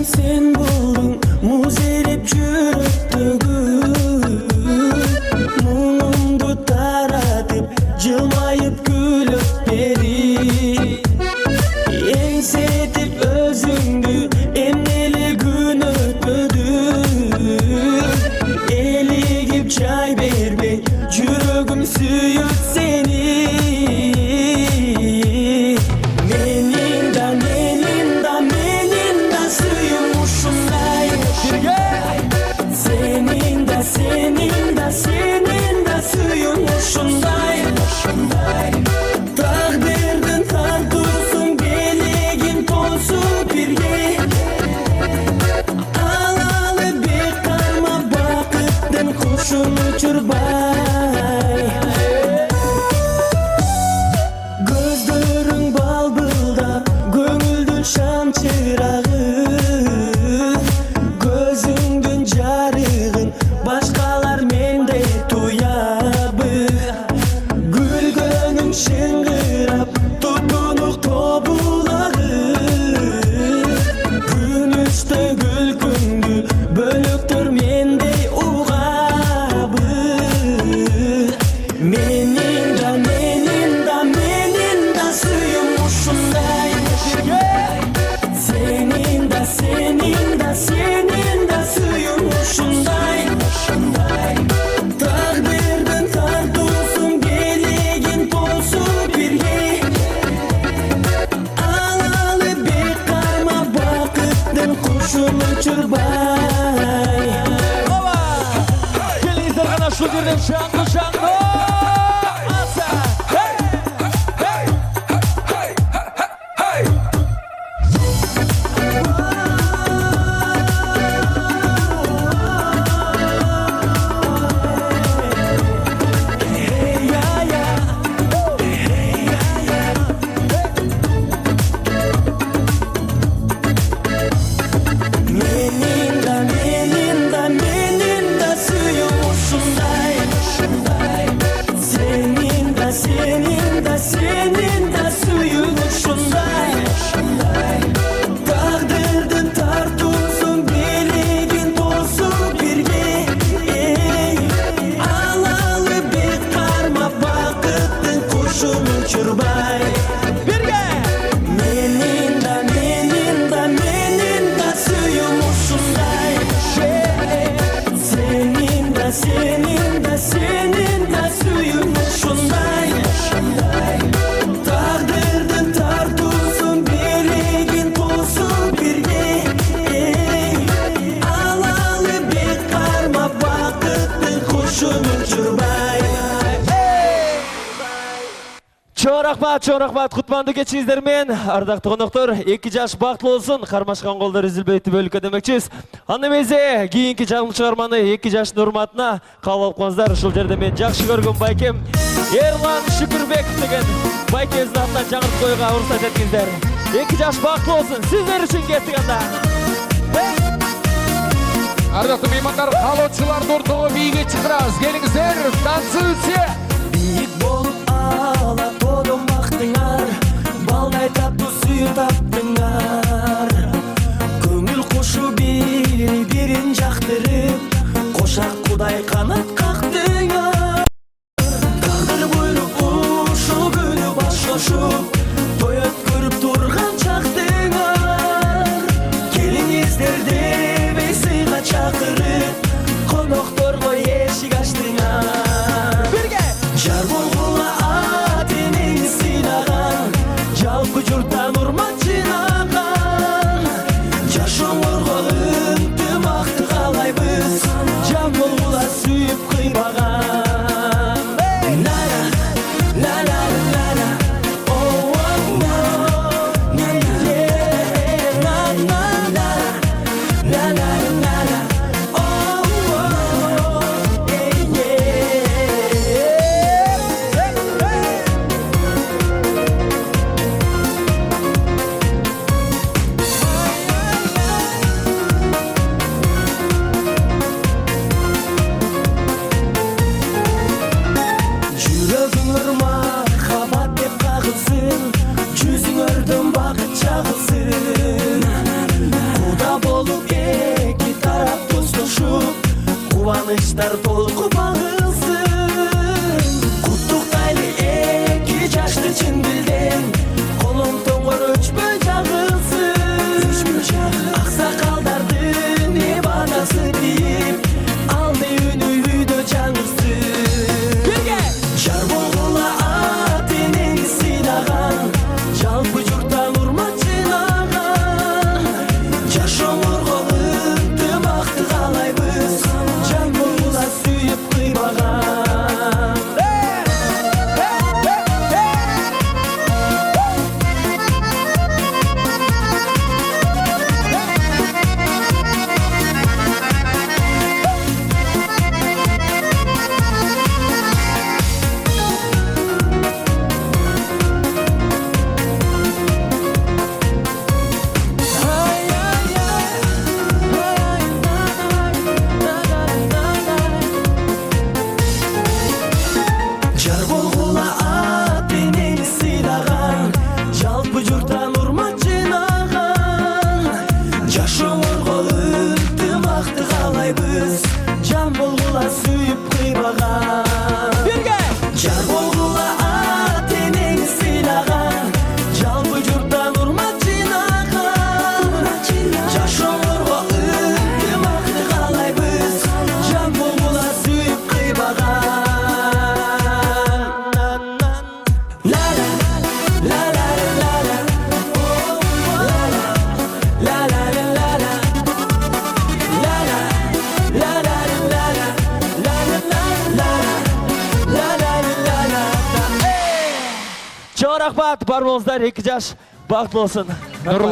sen buldun muzelep жүрөктөгү Muğumdu taratıp jılmayıp gülüp beri Engsetip özüңdü emneli gün ötmödü Eligip çay berbey жүрөгүм sүйüp seni Senin de suyun uşunday Takdirdin tartılsın beligin tolsun birge Alalı bir karma bakıttın kuşun uçurbay Gözlerin balbılda gönüldün şam çırağı Gözündün jarığın başkalar mende tuyabı Gülgönüm şıngırap tutunuk tobulağı Gün üstü gülkündü bölüktür mende uğabı Menin da suyum uşunday Senin de suyum uşunday Takdirdin tartılsın beligin tolsun birge Alalı bir karma bakıttın kuşun uçurbay Gelingizler gana şu yerden şangı Asa Menin de suyum uşunday Senin de suyun uşunday Takdirdin tartılsın beligin tolsun birge Alalı bir karma bakıttın kuşun uçurbay Menin de suyum uşunday Senin de suyum uşunday Takdirdin tartılsın beligin tolsun birge Alalı bir karma bakıttın kuşun uçurbay Çoğun rahmat kutmanды keçиңиздер ардактуу коноктор 2 жаш бактылуу болсун кармашкан колдор үзүлбөйтү бөлүккө демекчибиз анда эмесе кийинки жаңы чыгарманы 2 жаштын урматына кабыл алып коюңуздар ушул жерде мен жакшы көргөн байкем Эрлан Шүкүрбеков деген байкебиздин атынан жаңыртып коюуга уруксат этиңиздер 2 жаш бактылуу болсун сиздер үчүн кеттик анда Ардактуу меймандар, каалоочуларды ортого бийге чакырабыз. Келиңиздер, танцуйте. Бийик болуп ала тодон бактыңар Балдай таптуу сүйүү таптыңар Көңүл кушу бирин жактырып Кошак кудай канат кактыңар Тагдыр буйруп ушул күнү баш кошуп Той өткөрүп турган чактыңар Келиңиздер дебей сыйга чакырып Конокторго эшик ачтыңар Жар болгула атенең сыйнаган Жалпы журттан урмат жыйнаган Жашооңорго ынтымакты каалайбыз Жан болгула сүйүп кубаныштар толку багылсын. Куттуктайлы эки жашты чын билден, колуң тоңгор өчпөй жагылсын. Аксакалдардын ибадасы бип, алды үнү үйдө жаңырсын. Жар болгула ат энеңди сыйлаган, жалпы журттан урмат жыйнаган. Жашооңорго ынтымакты каалайбыз, жан болгула сүйүп кыйбаган. Жар болгула ат энеңди сыйлаган, жалпы журттан урмат жыйнаган. Жашооңорго ынтымакты каалайбыз, жан болгула сүйүп кыйбаган. Жар болгула ат энеңди сыйлаган, жалпы журттан урмат жыйнаган. Жашооңорго ынтымакты каалайбыз, жан болгула сүйүп кыйбаган. Чоң рахмат, бар болуңуздар, 2 жаш бактылуу болсун. Нурлан